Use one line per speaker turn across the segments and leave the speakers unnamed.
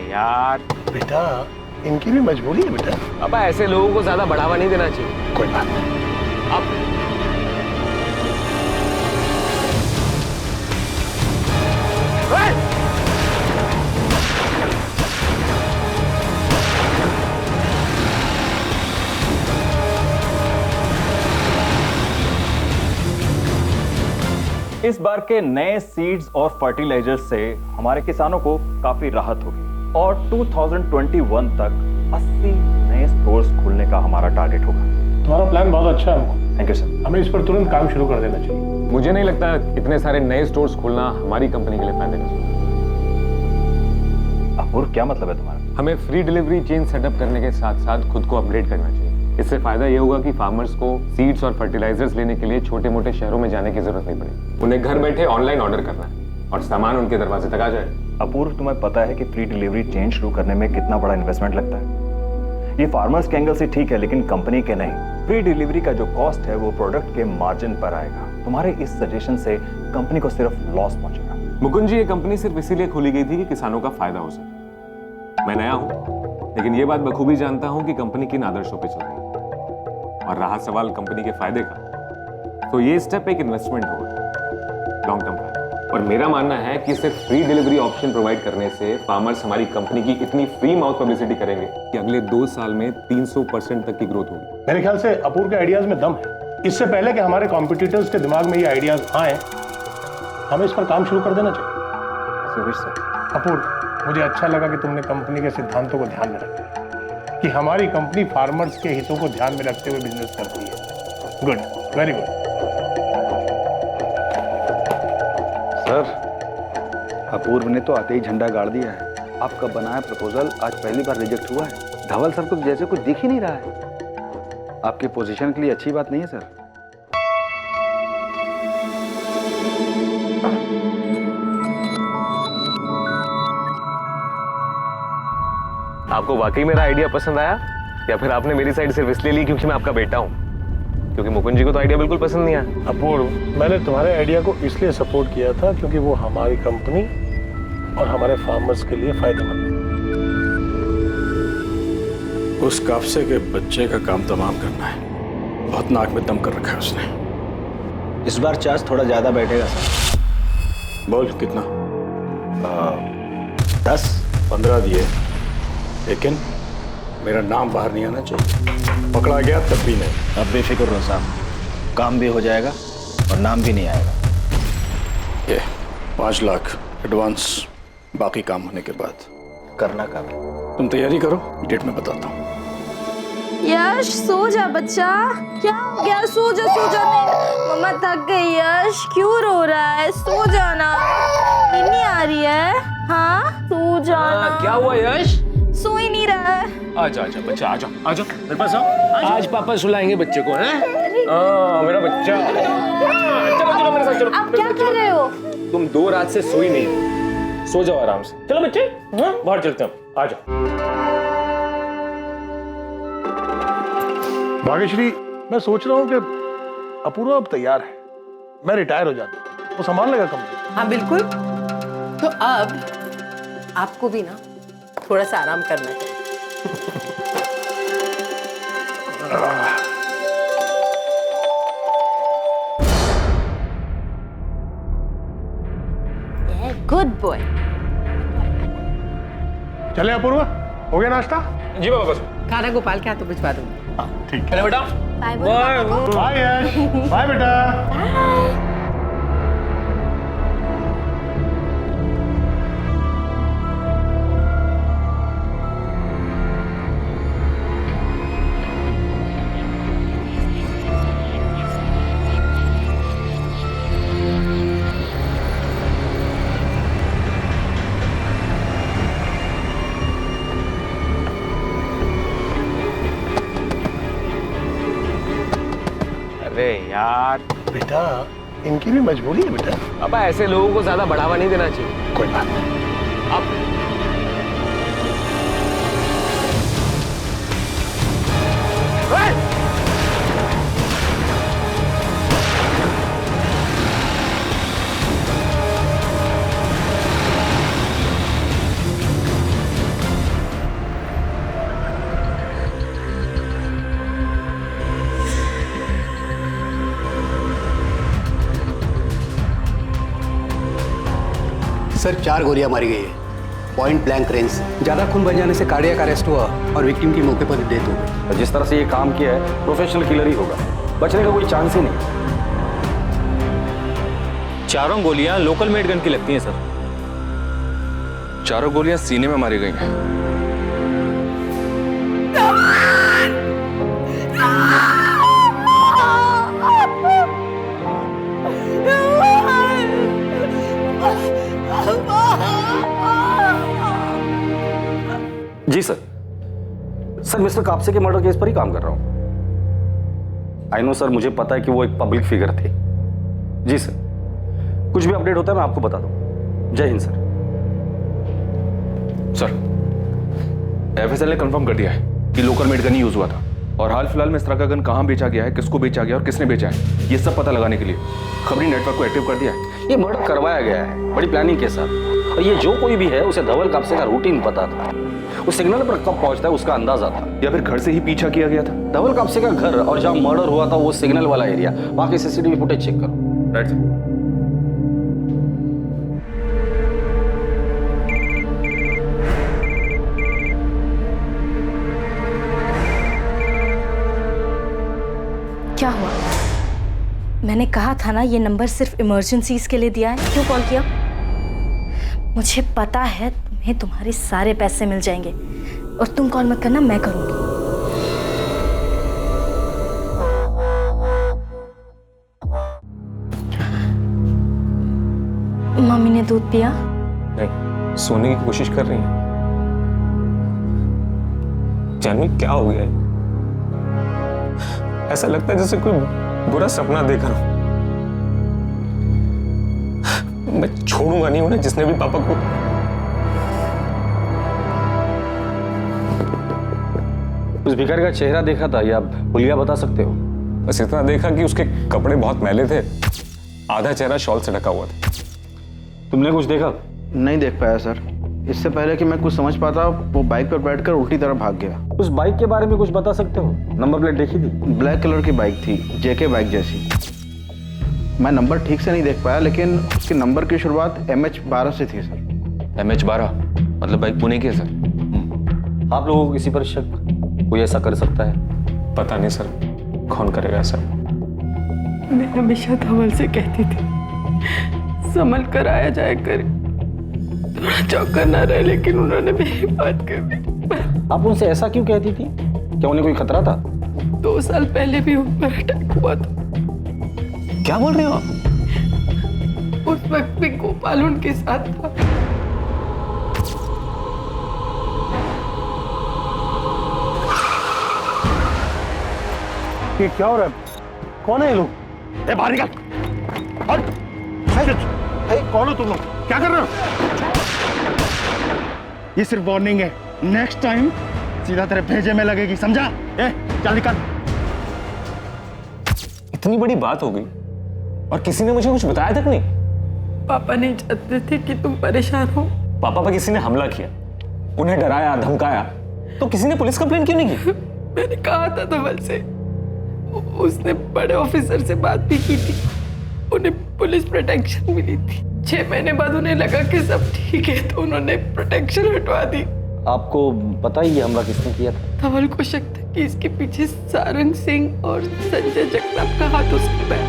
यार
बेटा, इनकी भी मजबूरी है बेटा।
अब ऐसे लोगों को ज्यादा बढ़ावा नहीं देना चाहिए।
कोई बात नहीं।
अब
इस बार के नए सीड्स और फर्टिलाइजर्स से हमारे किसानों को काफी राहत होगी और 2021 तक 80 नए स्टोर्स खोलने का हमारा टारगेट होगा।
तुम्हारा प्लान बहुत अच्छा है हमको।
Thank you sir.
हमें इस पर तुरंत काम शुरू कर देना चाहिए।
मुझे नहीं लगता इतने सारे नए स्टोर्स खोलना हमारी कंपनी के लिए फायदे का सोच है।
अपूर्व, क्या मतलब है तुम्हारा?
हमें फ्री डिलीवरी चेन सेटअप करने के साथ साथ खुद को अपग्रेड करना चाहिए। इससे फायदा ये होगा कि फार्मर्स को सीड्स और फर्टिलाइजर्स लेने के लिए छोटे मोटे शहरों में जाने की जरूरत नहीं पड़ेगी। उन्हें घर बैठे ऑनलाइन ऑर्डर करना है और सामान उनके दरवाजे तक आ जाए।
अपूर्व, तुम्हें पता है कि फ्री डिलीवरी चेन शुरू करने में कितना बड़ा इन्वेस्टमेंट लगता है? ये फार्मर्स के एंगल से ठीक है, लेकिन कंपनी के नहीं। फ्री डिलीवरी का जो कॉस्ट है वो प्रोडक्ट के मार्जिन पर आएगा। तुम्हारे इस सजेशन से कंपनी को सिर्फ लॉस पहुंचेगा।
मुकुंद जी, ये कंपनी सिर्फ इसीलिए खोली गई थी कि किसानों का फायदा हो सके। मैं नया हूं, लेकिन ये बात बखूबी जानता हूं कि कंपनी किन आदर्शों पे चल रही है। और रहा सवाल कंपनी के फायदे का, तो ये स्टेप एक इन्वेस्टमेंट होगा लॉन्ग टर्म प्लान। और मेरा मानना है कि सिर्फ फ्री डिलीवरी ऑप्शन प्रोवाइड करने से फार्मर्स हमारी कंपनी की इतनी फ्री माउथ पब्लिसिटी करेंगे कि अगले 2 साल में 300% तक की ग्रोथ होगी।
मेरे ख्याल से अपूर्व के आइडियाज में दम है। इससे पहले कि हमारे कॉम्पिटिटर्स के दिमाग में ये आइडियाज आए, हमें इस पर काम शुरू कर देना चाहिए। अपूर्व, मुझे अच्छा लगा कि तुमने कंपनी के सिद्धांतों को ध्यान में रखा, कि हमारी कंपनी फार्मर्स के हितों को ध्यान में रखते हुए बिजनेस करती है। Good, very good.
सर, अपूर्व ने तो आते ही झंडा गाड़ दिया है। आपका बनाया प्रपोजल आज पहली बार रिजेक्ट हुआ है। धवल सर को जैसे कुछ दिख ही नहीं रहा है। आपके पोजीशन के लिए अच्छी बात नहीं है सर।
आपको वाकई मेरा आइडिया पसंद आया, या फिर आपने मेरी साइड सिर्फ इसलिए ली क्योंकि मैं आपका बेटा हूं? क्योंकि मुकुंद जी को तो आइडिया बिल्कुल पसंद नहीं आया।
अपूर्व, मैंने तुम्हारे आइडिया को इसलिए सपोर्ट किया था क्योंकि वो हमारी कंपनी और हमारे फार्मर्स के लिए फायदेमंद है।
उस काफसे के बच्चे का काम तमाम करना है। बहुत नाक में दम कर रखा है उसने।
इस बार चार्ज थोड़ा ज्यादा बैठेगा सर।
बोल कितना?
10।
15 दिए, लेकिन मेरा नाम बाहर नहीं आना चाहिए। पकड़ा गया तब भी नहीं।
अब बेफिक्र रहो साहब, काम भी हो जाएगा और नाम भी नहीं आएगा।
ये 5 लाख एडवांस, बाकी काम होने के बाद
करना काम।
तुम तैयारी करो, डेट में बताता हूँ।
यश, सो जा बच्चा। क्या हो गया? सो जा, सो जा। नहीं, मम्मा थक गई। यश, क्यों रो रहा है? सो जाना। नींद नहीं आ रही है? हाँ, सो जाना।
क्या हुआ यश?
सो ही नहीं रहा है।
आजा आजा बच्चा, आजा आजा मेरे पास आओ। आज पापा सुलाएंगे बच्चे को, हैं? मेरा बच्चा। चलो चलो मेरे साथ चलो।
आप क्या कर रहे हो?
तुम 2 रात से सोई नहीं, सो जाओ आराम से। चलो बच्चे, बाहर चलते हैं। आजा।
भाग्यश्री, मैं सोच रहा हूँ कि अपूर्व अब तैयार है। मैं रिटायर हो जाता हूँ, वो संभाल लेगा कंपनी।
हाँ बिल्कुल। तो अब आपको भी ना थोड़ा सा आराम करना है।
Good boy.
चले अपूर्व, हो गया नाश्ता?
जी बाबा बस।
खाना गोपाल के हाथों भिजवा दूंगी।
ठीक
चले बेटा।
Bye
bye.
Bye Yash, bye बेटा।
अरे यार
बेटा, इनकी भी मजबूरी है बेटा।
अब ऐसे लोगों को ज्यादा बढ़ावा नहीं देना चाहिए।
कोई बात नहीं।
अब
सर 4 गोलियां मारी गई है, पॉइंट ब्लैंक रेंज से। ज़्यादा खून बह जाने से कार्डियक अरेस्ट हुआ और विक्टिम की मौके पर ही डेथ हो गई।
और जिस तरह से ये काम किया है प्रोफेशनल किलर ही होगा, बचने का कोई चांस ही नहीं।
चारों गोलियां लोकल मेड गन की लगती हैं सर।
चारों गोलियां सीने में मारी गई हैं।
जी सर मिस्टर कापसे के मर्डर केस पर ही काम कर रहा हूं। आई नो सर, मुझे पता है कि वो एक पब्लिक फिगर थे। जी सर, कुछ भी अपडेट होता है मैं आपको बता दूं। जय हिंद सर।
सर एफएसएल ने कंफर्म कर दिया है कि लोकल मेड गन ही यूज हुआ था और हाल फिलहाल में इस तरह का गन कहां बेचा गया है, किसको बेचा गया और किसने बेचा है, ये सब पता लगाने के लिए खबरी नेटवर्क को एक्टिव कर दिया है।
ये मर्डर करवाया गया है बड़ी प्लानिंग के साथ, और ये जो कोई भी है उसे धवल कापसे का रूटीन पता था। उस सिग्नल पर कब पहुंचता है उसका अंदाजा था,
या फिर घर से ही पीछा किया गया था।
धवल कापसे का घर और जहां मर्डर हुआ था वो सिग्नल वाला एरिया, बाकी सीसीटीवी फुटेज चेक करो।
Right sir.
क्या हुआ? मैंने कहा था ना ये नंबर सिर्फ इमरजेंसीज के लिए दिया है। क्यों कॉल किया? मुझे पता है तुम्हें तुम्हारे सारे पैसे मिल जाएंगे और तुम कॉल मत करना, मैं करूंगी। मम्मी ने दूध पिया?
नहीं, सोने की कोशिश कर रही है। जानवी क्या हो गया है? ऐसा लगता है जैसे कोई बुरा सपना देख रहा हूं। मैं छोड़ूंगा नहीं उन्हें, जिसने भी पापा को।
उस भिखारी का चेहरा देखा था या हुलिया बता सकते हो?
बस इतना देखा कि उसके कपड़े बहुत मैले थे, आधा चेहरा शॉल से ढका हुआ था।
तुमने कुछ देखा?
नहीं देख पाया सर। इससे पहले कि मैं कुछ समझ पाता वो बाइक पर बैठकर उल्टी तरफ भाग गया।
उस बाइक के बारे में कुछ बता सकते हो? नंबर प्लेट देखी थी?
ब्लैक कलर की बाइक थी, जेके बाइक जैसी। मैं नंबर ठीक से नहीं देख पाया, लेकिन उसके नंबर की शुरुआत MH12 से थी सर।
MH12 मतलब बाइक पुणे की है सर।
आप लोगों को किसी पर शक? कोई ऐसा कर सकता है?
पता नहीं सर, कौन करेगा ऐसा?
मैं हमेशा धवल से कहती थी संभल कर आया जाए कर, थोड़ा चौका ना रहे, लेकिन उन्होंने मेरी बात कर दी।
आप उनसे ऐसा क्यों कहती थी? क्या उन्हें कोई खतरा था?
2 साल पहले भी उन पर अटैक हुआ था।
क्या बोल रहे हो आप?
उस वक्त भी गोपाल उनके साथ था।
ये क्या हो रहा है? कौन है ये लोग? ए, बाहर निकल! कौन हो तुम लोग? क्या कर रहे हो?
ये सिर्फ वार्निंग है, नेक्स्ट टाइम सीधा तेरे भेजे में लगेगी, समझा? चल निकल।
इतनी बड़ी बात हो गई और किसी ने मुझे कुछ बताया तक नहीं।
पापा नहीं चाहते थे कि तुम परेशान हो।
पापा पर किसी ने हमला किया, उन्हें डराया, धमकाया, तो किसी ने पुलिस कंप्लेंट क्यों नहीं की?
मैंने कहा था धवल से, उसने बड़े ऑफिसर से बात भी की थी, उन्हें पुलिस प्रोटेक्शन मिली थी। 6 महीने बाद उन्हें लगा कि सब ठीक है तो उन्होंने प्रोटेक्शन हटवा दी।
आपको पता ही ये हमला किसने किया था?
धवल को शक था कि इसके पीछे सारंग सिंह और संजय जगताप का हाथ हो सकता है।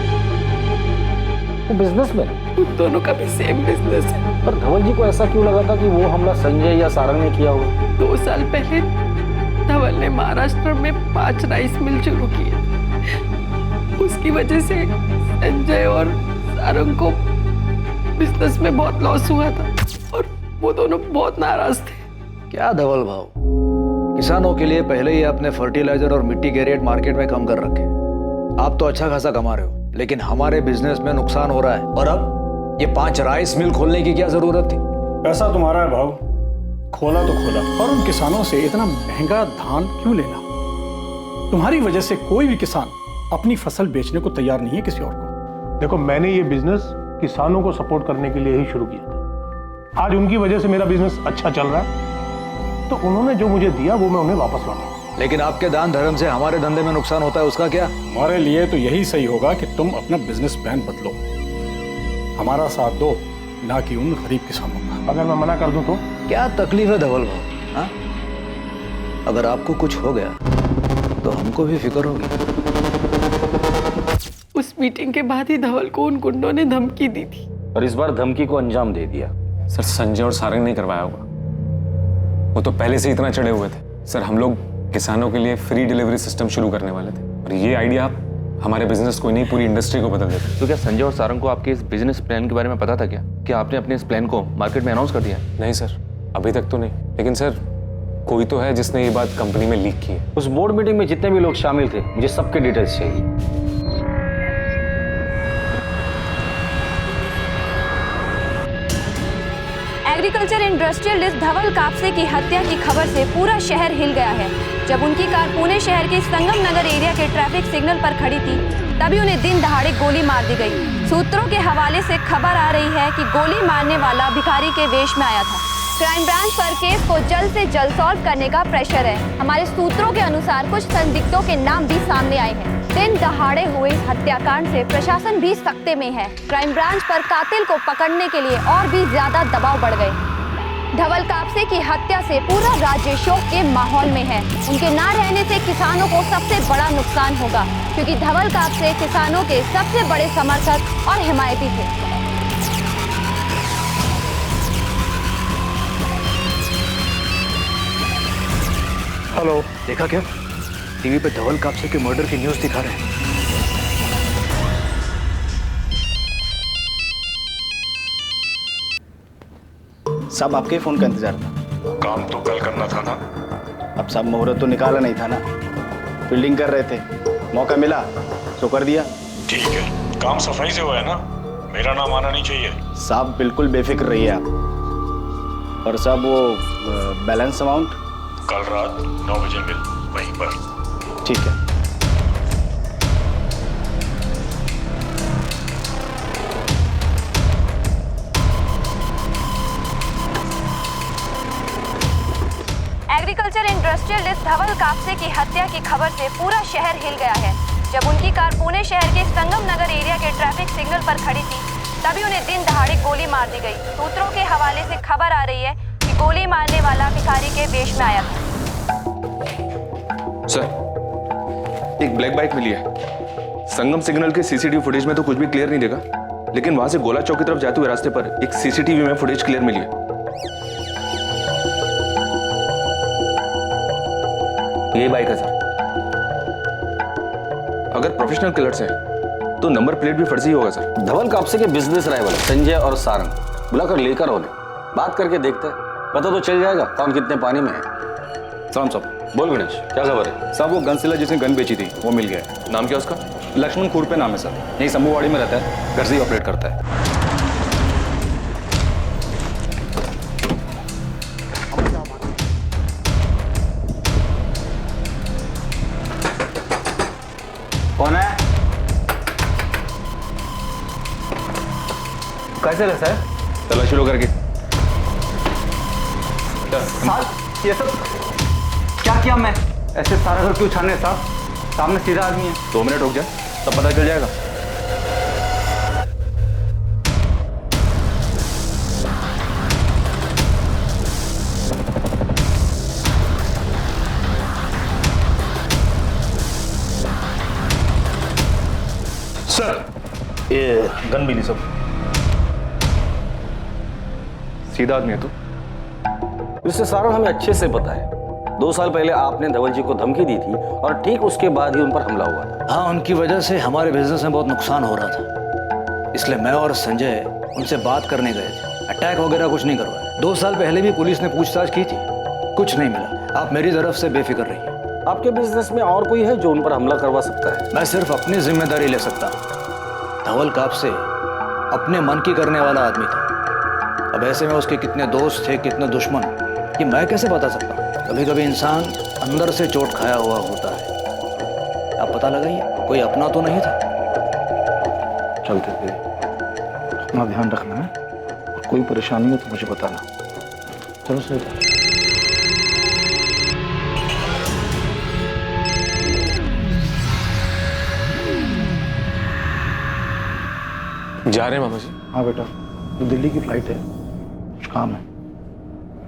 वो बिजनेसमैन?
उन दोनों का भी सेम बिजनेस है।
पर धवल जी को ऐसा क्यों लगा था कि वो हमला संजय या सारंग ने किया होगा?
2 साल पहले धवल ने महाराष्ट्र में 5 राइस मिल शुरू किए। उसकी वजह से संजय और सारंग को बिजनेस में बहुत लॉस हुआ था और वो दोनों बहुत नाराज थे।
क्या धवल भाव, किसानों के लिए पहले ही आपने फर्टिलाइजर और मिट्टी के रेट मार्केट में कम कर रखे। आप तो अच्छा खासा कमा रहे हो, लेकिन हमारे बिजनेस में नुकसान हो रहा है। और अब ये 5 राइस मिल खोलने की क्या जरूरत थी?
पैसा तुम्हारा है भाव, खोला तो खोला, और उन किसानों से इतना महंगा धान क्यों लेना? तुम्हारी वजह से कोई भी किसान अपनी फसल बेचने को तैयार नहीं है किसी और को।
देखो, मैंने ये बिजनेस किसानों को सपोर्ट करने के लिए ही शुरू किया था। आज उनकी वजह से मेरा बिजनेस अच्छा चल रहा है, तो उन्होंने जो मुझे दिया वो मैं उन्हें वापस लौटा।
लेकिन आपके दान धर्म से हमारे धंधे में नुकसान होता है, उसका क्या?
हमारे लिए तो यही सही होगा कि तुम अपना बिजनेस प्लान बदलो, हमारा साथ दो ना कि उन गरीब किसानों का।
अगर मैं मना कर दूं तो?
क्या तकलीफ है धवल भाव? हाँ, अगर आपको कुछ हो गया तो हमको भी फिक्र होगी।
उस मीटिंग के बाद ही धवल को उन गुंडों ने धमकी दी थी
और इस बार धमकी को अंजाम दे दिया।
सर संजय और सारंग नहीं करवाया होगा, वो तो पहले से इतना चढ़े हुए थे। सर हम लोग किसानों के लिए फ्री डिलीवरी सिस्टम शुरू करने वाले थे और ये आइडिया हमारे बिजनेस को नहीं पूरी इंडस्ट्री को बदल देता।
तो क्या संजय और सारंग को आपके इस बिजनेस प्लान के बारे में पता था क्या? क्या आपने अपने इस प्लान को मार्केट में अनाउंस कर दिया?
नहीं सर, अभी तक तो नहीं, लेकिन सर कोई तो है जिसने ये बात कंपनी में लीक की है।
उस बोर्ड मीटिंग में जितने भी लोग शामिल थे, मुझे सबके डिटेल्स चाहिए।
एग्रीकल्चर इंडस्ट्रियलिस्ट धवल कापसे की हत्या की खबर से पूरा शहर हिल गया है। जब उनकी कार पुणे शहर के संगम नगर एरिया के ट्रैफिक सिग्नल पर खड़ी थी, तभी उन्हें दिन दहाड़े गोली मार दी गई। सूत्रों के हवाले से खबर आ रही है कि गोली मारने वाला भिखारी के वेश में आया था। क्राइम ब्रांच पर केस को जल्द से जल्द सॉल्व करने का प्रेशर है। हमारे सूत्रों के अनुसार कुछ संदिग्धों के नाम भी सामने आए हैं। दिन दहाड़े हुए इस हत्याकांड से प्रशासन भी सख्ते में है। क्राइम ब्रांच पर कातिल को पकड़ने के लिए और भी ज्यादा दबाव बढ़ गए। धवल कापसे की हत्या से पूरा राज्य शोक के माहौल में है। उनके ना रहने से किसानों को सबसे बड़ा नुकसान होगा, क्योंकि धवल कापसे किसानों के सबसे बड़े समर्थक और हिमायती थे।
हेलो,
देखा क्या? टीवी पे धवल कापसे के मर्डर की न्यूज़ दिखा रहे हैं।
साहब आपके फोन का इंतजार था।
काम तो कल करना था ना।
अब साहब मुहूर्त तो निकाला नहीं था ना, फील्डिंग कर रहे थे, मौका मिला तो कर दिया।
ठीक है, काम सफाई से हुआ है ना, मेरा नाम आना नहीं चाहिए।
साहब बिल्कुल बेफिक्र रहिए आप। और साहब वो बैलेंस अमाउंट
कल रात 9 बजे मिल वहीं पर।
ठीक है।
एग्रीकल्चर इंडस्ट्रियलिस्ट धवल कापसे की हत्या की खबर से पूरा शहर हिल गया है। जब उनकी कार पुणे शहर के संगम नगर एरिया के ट्रैफिक सिग्नल पर खड़ी थी, तभी उन्हें दिन दहाड़े गोली मार दी गई। सूत्रों के हवाले से खबर आ रही है कि गोली मारने वाला भिखारी के वेश में आया था।
सर, एक ब्लैक बाइक मिली है। संगम सिग्नल के सीसीटीवी फुटेज में तो कुछ भी क्लियर नहीं देगा, लेकिन वहां से गोला चौक की तरफ जाते हुए रास्ते पर एक सीसीटीवी में फुटेज क्लियर मिली है।
यही बाइक है सर।
अगर प्रोफेशनल किलर्स हैं तो नंबर प्लेट भी फर्जी होगा सर।
धवल कापसे के बिजनेस राइवल संजय और सारंग बुलाकर लेकर उन्हें बात करके देखते हैं, पता तो चल जाएगा कौन कितने पानी में है।
सलाम साहब।
बोल गणेश, क्या खबर है?
साहब वो गन सेलर जिसने गन बेची थी वो मिल गया है।
नाम क्या उसका?
लक्ष्मण खुरपे नाम है सर, यही शंभूवाड़ी में रहता है, घर से ही ऑपरेट करता है।
कौन है?
कैसे रहता है?
चला शुरू करके।
साहब ये सब क्या किया मैं? ऐसे सारा घर क्यों छाने साहब? सामने सीधा आदमी है।
2 मिनट रुक जा, तब पता चल जाएगा।
सर, ये गन मिली सब।
सीधा आदमी है तू।
इससे सारा हमें अच्छे से पता है। 2 साल पहले आपने धवल जी को धमकी दी थी और ठीक उसके बाद ही उन पर हमला हुआ था।
हाँ, उनकी वजह से हमारे बिजनेस में बहुत नुकसान हो रहा था, इसलिए मैं और संजय उनसे बात करने गए थे। अटैक वगैरह कुछ नहीं करवाया। 2 साल पहले भी पुलिस ने पूछताछ की थी, कुछ नहीं मिला। आप मेरी तरफ से बेफिक्र रहिए।
आपके बिजनेस में और कोई है जो उन पर हमला करवा सकता है?
मैं सिर्फ अपनी जिम्मेदारी ले सकता हूँ। धवल कापसे अपने मन की करने वाला आदमी था। अब ऐसे में उसके कितने दोस्त थे, कितने दुश्मन, ये मैं कैसे बता सकता हूँ? कभी कभी इंसान अंदर से चोट खाया हुआ होता है। आप पता लगाइए, कोई अपना तो नहीं था।
चलते थे, अपना ध्यान रखना है, और कोई परेशानी हो तो मुझे बताना। चलो सर।
जा रहे हैं मामा जी?
हाँ बेटा। दिल्ली की फ्लाइट है, कुछ काम है।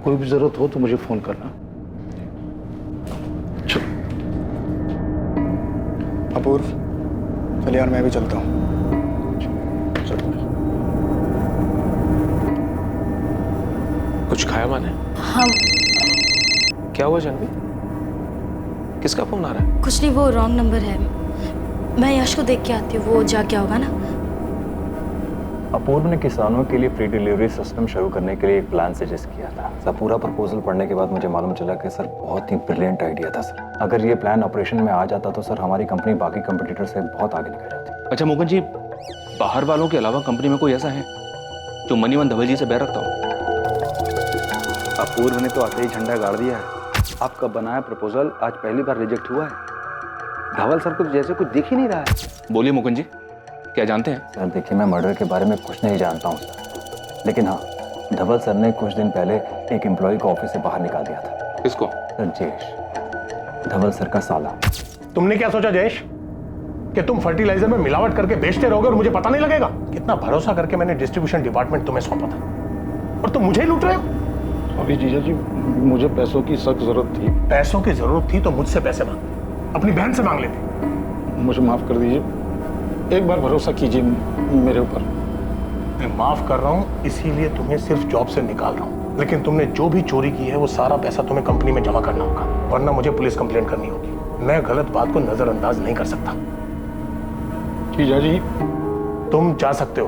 कोई भी जरूरत हो तो मुझे फोन करना। चलो।
अपूर्व, चलिए यार मैं भी चलता हूँ।
चलो।
कुछ खाया माने?
हम
क्या हुआ जानवी? किसका फोन आ रहा है?
कुछ नहीं, वो रॉन्ग नंबर है। मैं यश को देख के आती हूँ, वो जा क्या होगा ना।
अपूर्व ने किसानों के लिए फ्री डिलीवरी सिस्टम शुरू करने के लिए एक प्लान सजेस्ट किया था सर। पूरा प्रपोजल पढ़ने के बाद मुझे मालूम चला कि सर बहुत ही ब्रिलियंट आइडिया था सर। अगर ये प्लान ऑपरेशन में आ जाता तो सर हमारी कंपनी बाकी कंपटीटर से बहुत आगे निकल जाती।
अच्छा मोहन जी, बाहर वालों के अलावा कंपनी में कोई ऐसा है जो मनीवन धवल जी से बैर रखता हो?
अपूर्व ने तो आते ही झंडा गाड़ दिया है। आपका बनाया प्रपोजल आज पहली बार रिजेक्ट हुआ है। धवल सर को जैसे कुछ दिख ही नहीं रहा है।
बोलिए मुकुंद जी, क्या जानते हैं?
सर देखिए, मैं मर्डर के बारे में कुछ नहीं जानता हूँ सर, लेकिन हाँ, धवल सर ने कुछ दिन पहले एक एम्प्लॉय को ऑफिस से बाहर निकाल दिया था।
किसको?
सर जयेश, धवल सर का साला।
तुमने क्या सोचा जयेश कि तुम फर्टिलाइजर में मिलावट करके बेचते रहोगे और मुझे पता नहीं लगेगा? कितना भरोसा करके मैंने डिस्ट्रीब्यूशन डिपार्टमेंट तुम्हें सौंपा था और तुम मुझे ही लूट रहे हो।
अभी जीजा जी, मुझे पैसों की सख्त जरूरत थी।
पैसों की जरूरत थी तो मुझसे पैसे मांग, अपनी बहन से मांग लेते।
मुझे माफ कर दीजिए, एक बार भरोसा कीजिए मेरे ऊपर।
मैं माफ कर रहा हूं, इसीलिए तुम्हें सिर्फ जॉब से निकाल रहा हूं, लेकिन तुमने जो भी चोरी की है वो सारा पैसा तुम्हें कंपनी में जमा करना होगा, वरना मुझे पुलिस कंप्लेंट करनी होगी। मैं गलत बात को नजरअंदाज नहीं कर सकता।
जीजा जी,
तुम जा सकते हो।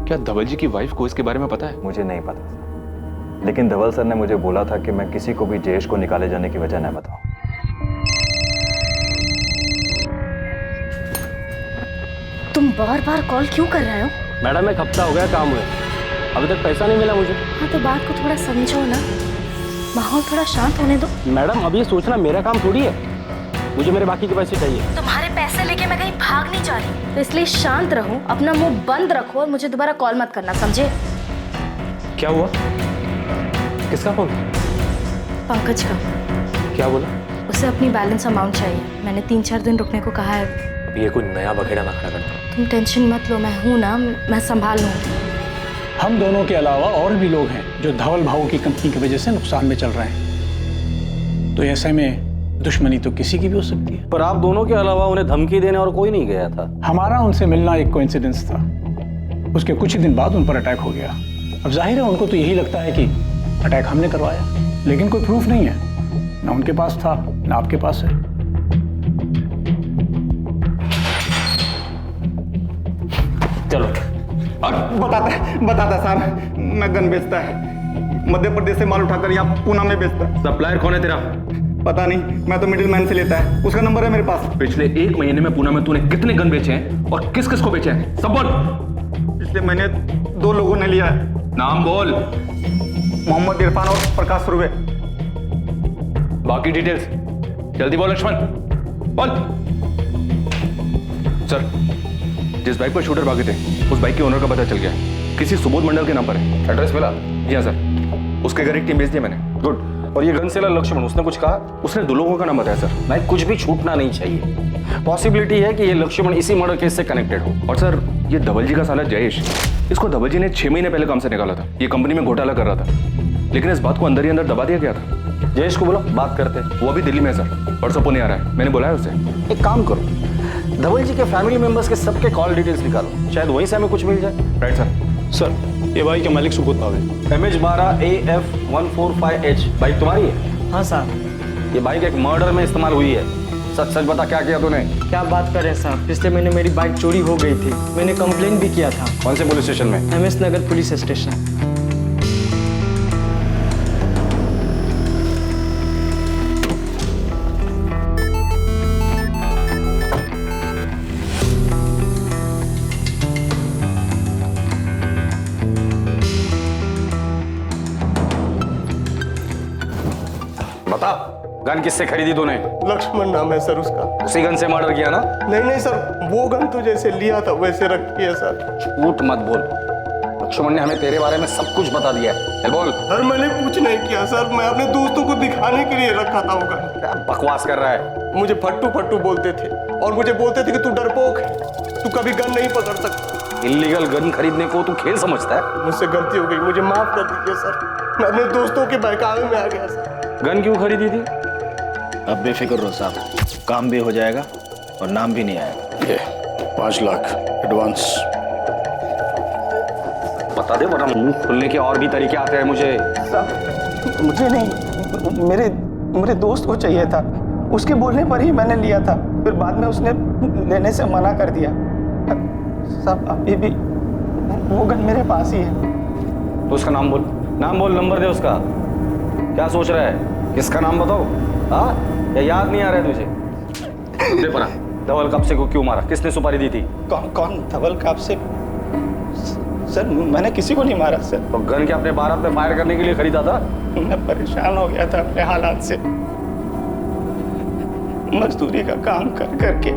क्या धवल जी की वाइफ को इसके बारे में पता है?
मुझे नहीं पता सर, लेकिन धवल सर ने मुझे बोला था कि मैं किसी को भी जयेश को निकाले जाने की वजह न बताऊं।
तुम बार बार कॉल क्यों कर रहे हो?
मैडम एक हफ्ता हो गया काम हुए, अभी तक पैसा नहीं मिला मुझे।
हाँ तो बात को थोड़ा समझो ना, माहौल थोड़ा शांत होने दो।
मैडम अब ये सोचना मेरा काम थोड़ी है, मुझे मेरे बाकी के पैसे चाहिए।
तुम्हारे पैसे लेके मैं कहीं भाग नहीं जा रही, तो इसलिए शांत रहो, अपना मुंह बंद रखो और मुझे दोबारा कॉल मत करना, समझे?
क्या हुआ? किसका फोन?
पंकज का।
क्या बोला?
उसे अपनी बैलेंस अमाउंट चाहिए, मैंने 3-4 दिन रुकने को कहा है।
अब ये कोई नया बखेड़ा ना खड़ा करना।
तुम टेंशन मत लो, मैं हूं ना, मैं संभाल लूंगी।
हम दोनों के अलावा और भी लोग हैं जो धवल भाऊ की कंपनी की वजह से नुकसान में चल रहे हैं, तो ऐसे में दुश्मनी तो किसी की भी हो सकती है।
पर आप दोनों के अलावा उन्हें धमकी देने और कोई नहीं गया था।
हमारा उनसे मिलना एक कोइंसिडेंस था, उसके कुछ ही दिन बाद उन पर अटैक हो गया। अब जाहिर है उनको तो यही लगता है कि अटैक हमने करवाया, लेकिन कोई प्रूफ नहीं है, ना उनके पास था ना आपके पास है।
चलो
और बताता साहब, मैं गन बेचता है, मध्य प्रदेश से माल उठाकर यहाँ पूना में बेचता है।
सप्लायर कौन है तेरा?
पता नहीं, मैं तो मिडिल मैन से लेता है, उसका नंबर है मेरे पास।
पिछले 1 महीने में पूना में तूने कितने गन बेचे हैं और किस किस को बेचे हैं? सब बोल।
पिछले महीने 2 लोगों ने लिया है।
नाम बोल।
मोहम्मद इरफान और प्रकाश सुरवे।
बाकी डिटेल्स जल्दी बोल लक्ष्मण, बोल। सर, जिस बाइक पर शूटर भागे थे उस बाइक के ओनर का पता चल गया, किसी सुबोध मंडल के नाम पर है।
एड्रेस मिला?
जी हाँ सर, उसके घर एक टीम भेज दी मैंने।
गुड। और ये गन सेलर लक्ष्मण, उसने कुछ कहा?
उसने 2 लोगों का नाम बताया सर।
नहीं, कुछ भी छूटना नहीं चाहिए। पॉसिबिलिटी है कि ये लक्ष्मण इसी मर्डर केस से कनेक्टेड हो।
और सर, ये धवल जी का साला जयेश, इसको धवल जी ने 6 महीने पहले काम से निकाला था। ये कंपनी में घोटाला कर रहा था, लेकिन इस बात को अंदर ही अंदर दबा दिया गया था।
जयेश को बोलो बात करते।
वो अभी दिल्ली में है सर, परसों पुणे आ रहा है, मैंने बुलाया उसे।
एक काम करो, धवल जी के फैमिली मेंबर्स के सबके कॉल डिटेल्स निकालो, शायद वहीं से हमें कुछ मिल जाए।
Right sir.
सर, ये बाइक के मालिक सुबोध भावे।
MH12AF145H बाइक तुम्हारी है?
हाँ साहब।
ये बाइक एक मर्डर में इस्तेमाल हुई है, सच सच बता क्या किया तूने?
क्या बात कर रहे हैं साहब, पिछले महीने मेरी बाइक चोरी हो गई थी, मैंने कंप्लेन भी किया था।
कौन से पुलिस स्टेशन में?
MS नगर पुलिस स्टेशन।
बता, गन किससे खरीदी तूने?
लक्ष्मण नाम है सर उसका।
उसी गन से मर्डर किया ना?
नहीं सर, वो गन तो जैसे लिया था वैसे रखी है सर।
झूठ मत बोल, लक्ष्मण ने हमें तेरे बारे में सब कुछ बता दिया है। चल बोल।
सर मैंने कुछ नहीं किया सर, मैं अपने दोस्तों को दिखाने के लिए रखा था वो गन।
क्या बकवास कर रहा है?
मुझे फट्टू फट्टू बोलते थे,
और मुझे बोलते थे कि तू डरपोक है, तू कभी गन नहीं पकड़ सकता।
इलीगल गन खरीदने को तू खेल समझता है?
मुझसे गलती हो गई, मुझे माफ कर दीजिए सर। मैं अपने दोस्तों के बहकावे में आ गया सर।
गन क्यों खरीदी थी?
अब बेफिक्र रहो साहब, काम भी हो जाएगा और नाम भी नहीं आएगा।
ये 5 लाख एडवांस।
बता दे वरना मुंह खोलने के और भी तरीके आते हैं मुझे।
मुझे नहीं, मेरे दोस्त को चाहिए था, उसके बोलने पर ही मैंने लिया था, फिर बाद में उसने लेने से मना कर दिया। साहब अभी भी वो गन मेरे पास ही है।
तो उसका नाम बोल, नंबर दे उसका। क्या सोच रहा है? किसका नाम बताओ? हाँ, या याद नहीं आ रहा है तुझे? दे परा, धवल कापसे को क्यों मारा? किसने सुपारी दी थी?
कौन धवल कापसे? सर मैंने किसी को नहीं मारा सर।
तो गन क्या अपने बारात में फायर करने के लिए खरीदा था?
मैं परेशान हो गया था अपने हालात से, मजदूरी का काम कर करके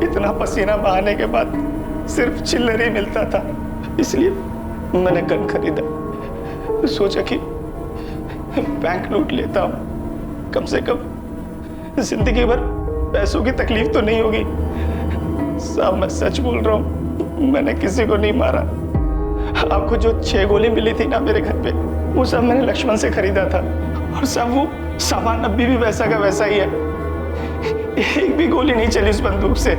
इतना पसीना बहाने के बाद सिर्फ चिल्लर ही मिलता था, इसलिए मैंने गन खरीदा। सोचा कि बैंक लूट लेता हूं, कम से कम जिंदगी भर पैसों की तकलीफ तो नहीं होगी। साहब मैं सच बोल रहा हूं, मैंने किसी को नहीं मारा। आपको जो 6 गोली मिली थी ना मेरे घर पे, वो सब मैंने लक्ष्मण से खरीदा था, और सब वो सामान अभी भी वैसा का वैसा ही है। एक भी गोली नहीं चली उस बंदूक से।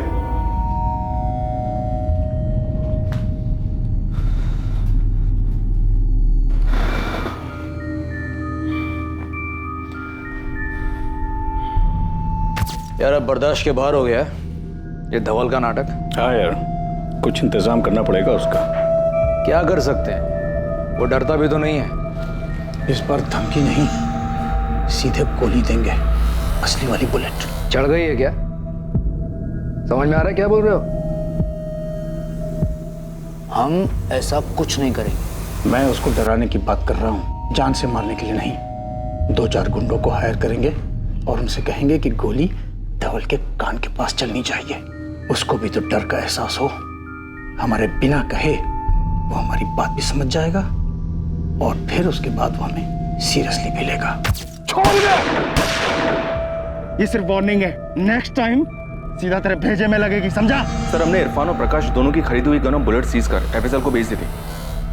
यार अब बर्दाश्त के बाहर हो गया है ये धवल का नाटक।
हाँ यार, कुछ इंतजाम करना पड़ेगा उसका।
क्या कर सकते हैं, वो डरता भी तो नहीं है।
इस बार धमकी नहीं, सीधे गोली देंगे, असली वाली बुलेट।
चढ़ गई है क्या? समझ में आ रहा है क्या बोल रहे हो? हम ऐसा कुछ नहीं करेंगे।
मैं उसको डराने की बात कर रहा हूँ, जान से मारने के लिए नहीं। 2-4 गुंडों को हायर करेंगे और उनसे कहेंगे कि गोली धवल के कान के पास चलनी चाहिए। उसको भी तो डर का एहसास हो, हमारे बिना कहे वो हमारी बात भी समझ जाएगा और फिर उसके बाद वो हमें सीरियसली भी लेगा।
छोड़ दे, ये सिर्फ वार्निंग है, नेक्स्ट टाइम सीधा तेरे भेजे में लगेगी, समझा?
सर हमने इरफान और प्रकाश दोनों की खरीदी हुई गन और बुलेट सीज कर एफएसएल को भेज दी थी,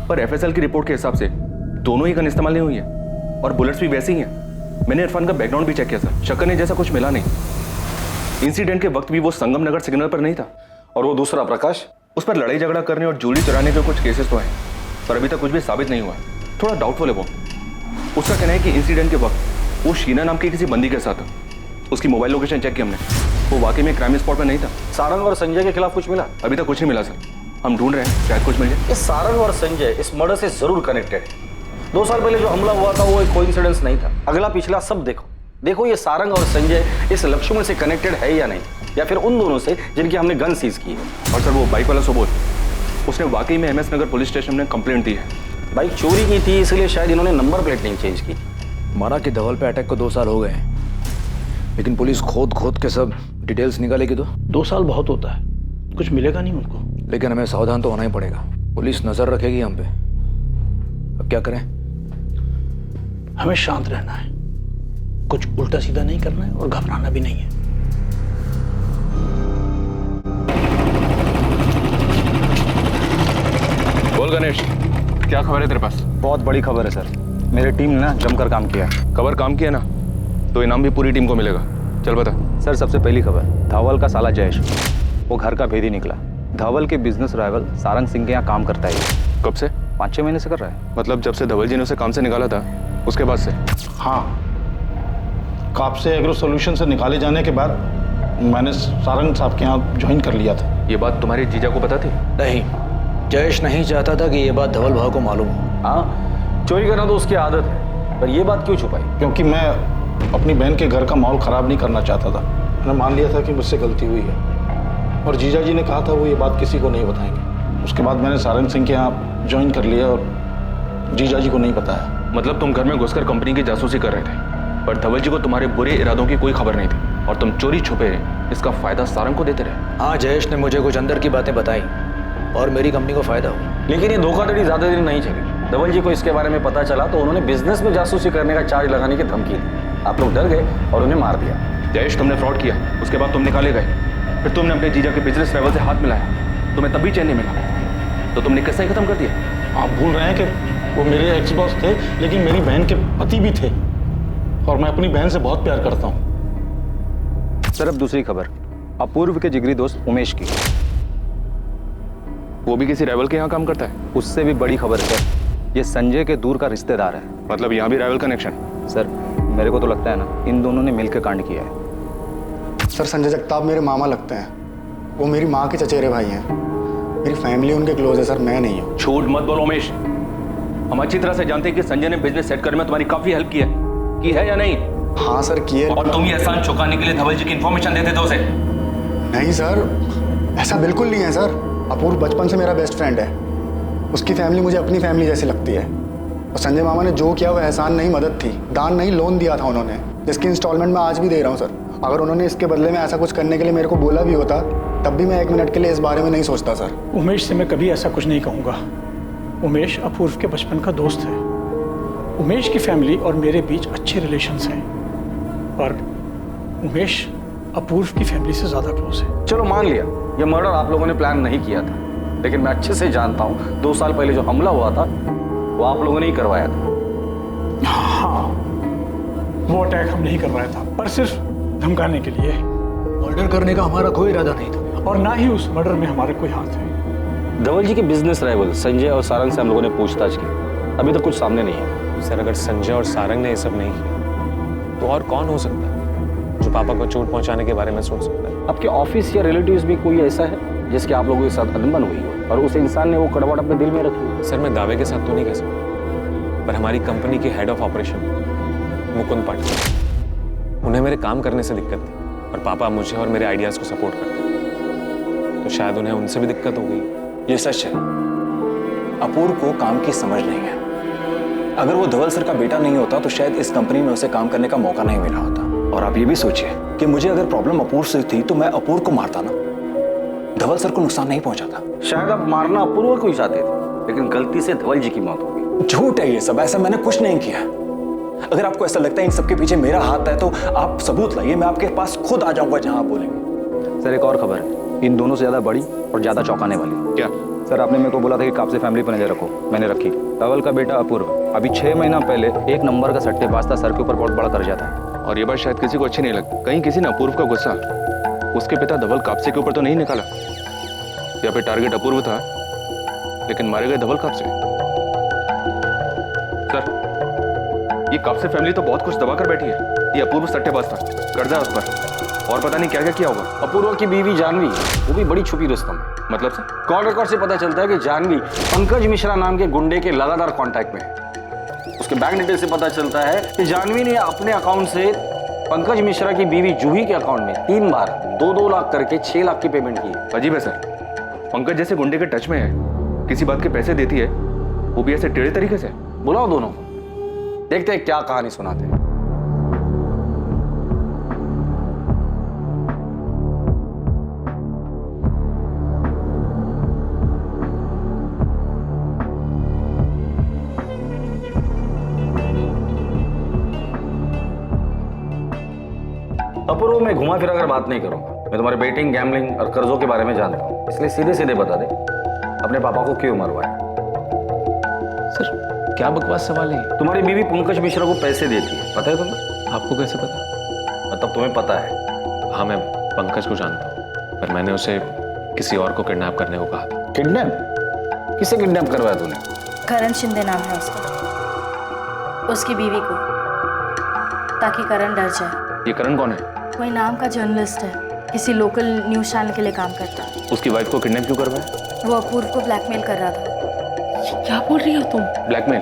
पर एफएसएल की रिपोर्ट के हिसाब से दोनों ही गन इस्तेमाल नहीं हुई है और बुलेट्स भी वैसी ही हैं। मैंने इरफान का बैकग्राउंड भी चेक किया सर, शक्कर ने जैसा कुछ मिला नहीं। इंसिडेंट के वक्त भी वो संगम नगर सिग्नल पर नहीं था।
और वो दूसरा प्रकाश,
उस पर लड़ाई झगड़ा करने और ज्वेलरी चुराने के कुछ केसेस तो हैं, पर अभी तक कुछ भी साबित नहीं हुआ है। थोड़ा डाउटफुल है वो। उसका कहना है कि इंसिडेंट के वक्त वो शीना नाम की किसी बंदी के साथ था। उसकी मोबाइल लोकेशन चेक की हमने, वो वाकई में क्राइम स्पॉट पर नहीं था।
सारंग और संजय के खिलाफ कुछ मिला?
अभी तक कुछ नहीं मिला सर, हम ढूंढ रहे हैं, शायद कुछ मिल जाए।
ये सारंग और संजय इस मर्डर से जरूर कनेक्टेड है। 2 साल पहले जो हमला हुआ था वो एक कोइंसिडेंस नहीं था। अगला पिछला सब देखो ये सारंग और संजय इस लक्ष्मण से कनेक्टेड है या नहीं, या फिर उन दोनों से जिनकी हमने गन सीज की है।
और सर वो बाइक वाला सुबोध, उसने वाकई में एमएस नगर पुलिस स्टेशन में कंप्लेंट दी है।
बाइक चोरी की थी, इसलिए शायद इन्होंने नंबर प्लेट नहीं चेंज की।
माना कि धवल पे अटैक को 2 साल हो गए हैं, लेकिन पुलिस खोद के सब डिटेल्स निकालेगी तो
2 साल बहुत होता है, कुछ मिलेगा नहीं उनको।
लेकिन हमें सावधान तो होना ही पड़ेगा, पुलिस नजर रखेगी हम पे। अब क्या करें?
हमें शांत रहना है, कुछ उल्टा सीधा नहीं करना है और घबराना भी नहीं है।
बोल गणेश, क्या खबर है तेरे पास?
बहुत बड़ी खबर है सर, मेरी टीम ने ना जमकर काम किया।
खबर काम किया ना, तो इनाम भी पूरी टीम को मिलेगा। चल बता।
सर सबसे पहली खबर, धवल का साला जयेश, वो घर का भेदी निकला। धवल के बिजनेस राइवल सारंग सिंह के यहाँ काम करता है।
कब से?
5-6 महीने से कर रहा है।
मतलब जब से धवल जी ने उसे काम से निकाला था उसके बाद से?
हाँ, कापसे एग्रो सॉल्यूशन से निकाले जाने के बाद मैंने सारंग साहब के यहाँ ज्वाइन कर लिया था।
ये बात तुम्हारे जीजा को पता थी?
नहीं, जयेश नहीं चाहता था कि ये बात धवल भाव को मालूम हो।
हाँ, चोरी करना तो उसकी आदत है, पर ये बात क्यों छुपाई?
क्योंकि मैं अपनी बहन के घर का माहौल ख़राब नहीं करना चाहता था। मैंने मान लिया था कि मुझसे गलती हुई है और जीजा जी ने कहा था वो ये बात किसी को नहीं बताएंगे। उसके बाद मैंने सारंग सिंह के यहाँ ज्वाइन कर लिया और जीजा जी को नहीं बताया।
मतलब तुम घर में घुसकर कंपनी की जासूसी कर रहे थे, पर धवल जी को तुम्हारे बुरे इरादों की कोई खबर नहीं थी और तुम चोरी छुपे इसका फायदा सारंग को देते रहे।
हाँ, जयेश ने मुझे कुछ अंदर की बातें बताई और मेरी कंपनी को फायदा हुआ।
लेकिन ये धोखाधड़ी ज्यादा दिन नहीं चली। धवल जी को इसके बारे में पता चला तो उन्होंने बिजनेस में जासूसी करने का चार्ज लगाने की धमकी दी। आप लोग डर गए और उन्हें मार दिया।
जयेश, तुमने फ्रॉड किया, उसके बाद तुम निकाले गए, फिर तुमने अपने जीजा के बिजनेस लेवल से हाथ मिलाया, तुम्हें तब भी चैन नहीं मिला, तो तुमने किस्सा ही खत्म कर दिया।
आप भूल रहे हैं कि वो मेरे एक्स बॉस थे, लेकिन मेरी बहन के पति भी थे, और मैं अपनी बहन से बहुत प्यार करता हूँ।
सर, अब दूसरी खबर, अपूर्व के जिगरी दोस्त उमेश की।
वो भी किसी राइवल के यहाँ काम करता है?
उससे भी बड़ी खबर है सर, ये संजय के दूर का रिश्तेदार है।
मतलब यहाँ भी राइवल कनेक्शन?
सर, मेरे को तो लगता है ना, इन दोनों ने मिलकर कांड किया है।
सर, संजय जगताप मेरे मामा लगते हैं, वो मेरी माँ के चचेरे भाई हैं, मेरी फैमिली उनके क्लोज है सर, मैं नहीं हूँ।
झूठ मत बोलो उमेश, हम अच्छी तरह से जानते हैं कि संजय ने बिजनेस सेट करने में तुम्हारी काफी हेल्प की है या नहीं?
हाँ सर, की है।
और तुम ये एहसान चुकाने के लिए धवल जी की इन्फॉर्मेशन देते थे उसे?
नहीं सर, ऐसा बिल्कुल नहीं है सर। अपूर्व बचपन से मेरा बेस्ट फ्रेंड है, उसकी फैमिली मुझे अपनी फैमिली जैसी लगती है। और संजय मामा ने जो किया वो एहसान नहीं, मदद थी, दान नहीं, लोन दिया था उन्होंने, जिसकी इंस्टॉलमेंट मैं आज भी दे रहा हूँ सर। अगर उन्होंने इसके बदले में ऐसा कुछ करने के लिए मेरे को बोला भी होता, तब भी मैं 1 मिनट के लिए इस बारे में नहीं सोचता सर।
उमेश से मैं कभी ऐसा कुछ नहीं कहूँगा। उमेश अपूर्व के बचपन का दोस्त है। उमेश की फैमिली और मेरे बीच अच्छे रिलेशंस हैं, और उमेश अपूर्व की फैमिली से ज्यादा क्लोज है।
चलो मान लिया ये मर्डर आप लोगों ने प्लान नहीं किया था, लेकिन मैं अच्छे से जानता हूँ 2 साल पहले जो हमला हुआ था वो आप लोगों ने ही करवाया था।
हाँ, वो अटैक हम नहीं करवाया था, पर सिर्फ धमकाने के लिए।
मर्डर करने का हमारा कोई इरादा नहीं था,
और ना ही उस मर्डर में हमारा कोई हाथ है।
धवल जी के बिजनेस राइवल संजय और सारंग से हम लोगों ने पूछताछ की, अभी तक कुछ सामने नहीं है।
सर, अगर संजय और सारंग ने ये सब नहीं किया तो और कौन हो सकता है जो पापा को चोट पहुंचाने के बारे में सोच सकता है?
आपके ऑफिस या रिलेटिव्स में कोई ऐसा है जिसके आप लोगों के साथ अनबन हुई हो और उस इंसान ने वो कड़वाहट अपने दिल में रखी?
सर, मैं दावे के साथ तो नहीं कह सकता, पर हमारी कंपनी के head of operation Mukund Patil, उन्हें मेरे काम करने से दिक्कत थी, और पापा मुझे और मेरे आइडियाज को सपोर्ट करते हैं, तो शायद उन्हें उनसे भी दिक्कत हो गई।
ये सच है, अपूर्व को काम की समझ नहीं है। अगर वो धवल सर का बेटा नहीं होता तो शायद इस कंपनी में उसे काम करने का मौका नहीं मिला होता। और आप ये भी सोचिए कि मुझे अगर प्रॉब्लम अपूर्व से थी तो मैं अपूर्व को मारता ना, धवल सर को नुकसान नहीं पहुंचाता।
शायद आप मारना अपूर्व को ही चाहते थे, लेकिन गलती से धवल जी की मौत हो गई।
झूठ है ये सब, ऐसा मैंने कुछ नहीं किया। अगर आपको ऐसा लगता है इन सबके पीछे मेरा हाथ है तो आप सबूत लाइए, मैं आपके पास खुद आ जाऊंगा जहां आप बोलेंगे।
सर, एक और खबर है, इन दोनों से ज्यादा बड़ी और ज्यादा चौंकाने वाली।
क्या?
सर, आपने मेरे को बोला था कि काप से फैमिली पर नजर रखो, मैंने रखी। धवल का बेटा अपूर्व अभी 6 महीना पहले 1 नंबर का सट्टेबाज था, सर के ऊपर बहुत बड़ा कर्जा था।
और ये बात शायद किसी को अच्छी नहीं लगती। कहीं किसी ने अपूर्व का गुस्सा उसके पिता धवल कापसे के ऊपर तो नहीं निकाला, या फिर टारगेट अपूर्व था लेकिन मारे गए धवल कापसे? सर, ये कापसे फैमिली तो बहुत कुछ दबा कर बैठी है। ये अपूर्व सट्टेबाज था, कर्जा उस पर, और पता नहीं क्या क्या किया होगा।
अपूर्व की बीवी जानवी, वो भी बड़ी छुपी रुस्तम है।
मतलब सर?
कॉल रिकॉर्ड से पता चलता है कि जानवी पंकज मिश्रा नाम के गुंडे के लगातार कांटेक्ट में है। उसके बैंक डिटेल से पता चलता है कि जानवी ने अपने अकाउंट से पंकज मिश्रा की बीवी जूही के अकाउंट में 3 बार 2-2 लाख करके 6 लाख की पेमेंट की है।
अजीब है सर, पंकज जैसे गुंडे के टच में है, किसी बात के पैसे देती है, वो भी ऐसे टेढ़े तरीके से।
बुलाओ दोनों को, देखते हैं क्या कहानी सुनाते हैं। अपूर्व, मैं घुमा फिरा कर बात नहीं करूंगा। मैं तुम्हारे बेटिंग, गैम्बलिंग और कर्जों के बारे में जानता हूँ, इसलिए सीधे सीधे बता दे अपने पापा को क्यों मरवाया।
सर, क्या बकवास सवाल है?
तुम्हारी बीवी पंकज मिश्रा को पैसे देती है, पता है तुम्हें?
आपको कैसे पता?
मतलब तुम्हें पता है?
हाँ, मैं पंकज को जानता हूँ, पर मैंने उसे किसी और को किडनैप करने को कहा था।
किडनैप? किसे किडनैप करवाया तूने?
करण शिंदे नाम है उसका, उसकी बीवी को, ताकि करण डर जाए।
ये करण कौन है?
कोई नाम का जर्नलिस्ट है, किसी लोकल न्यूज चैनल के लिए काम करता है।
उसकी वाइफ को किडनैप क्यों करवाया?
वो अपूर्व को ब्लैकमेल कर रहा था।
क्या बोल रही हो तुम?
ब्लैकमेल?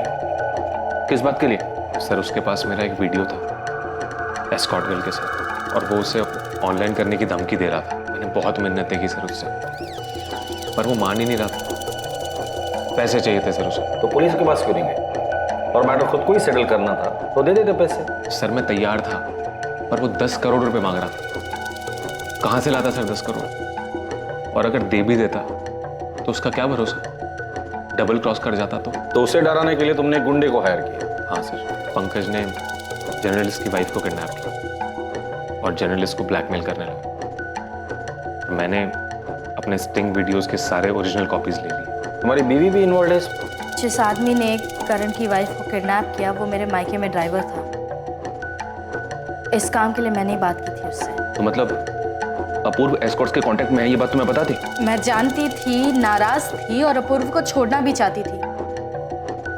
किस बात के लिए?
सर, उसके पास मेरा एक वीडियो था एस्कॉर्ट गर्ल के साथ, और वो उसे ऑनलाइन करने की धमकी दे रहा था। मैंने बहुत मिन्नतें की सर उससे, पर वो मान ही नहीं रहा था। पैसे चाहिए थे सर उसे।
तो पुलिस के पास क्यों नहीं गए? और मैटर खुद को ही सेटल करना था तो दे देते पैसे।
सर, मैं तैयार था, पर वो 10 करोड़ रुपए मांग रहा था। कहां से लाता सर 10 करोड़? और अगर दे भी देता तो उसका क्या भरोसा, डबल क्रॉस कर जाता तो
उसे डराने के लिए तुमने गुंडे को हायर किया?
हाँ सर, पंकज ने जर्नलिस्ट की वाइफ को किडनैप किया और जर्नलिस्ट को ब्लैकमेल करने लगा। मैंने अपने स्टिंग वीडियोस के सारे ओरिजिनल कॉपीज ले लिए।
तुम्हारी बीवी भी इन्वॉल्व है इसमें?
जिस आदमी ने करण की वाइफ को किडनैप किया वो मेरे मायके में ड्राइवर था। इस काम के लिए मैंने ही बात की थी उससे।
तो मतलब अपूर्व एस्कॉर्ट्स के कांटेक्ट में है, ये बात तुम्हें पता थी?
मैं जानती थी, नाराज थी और अपूर्व को छोड़ना भी चाहती थी,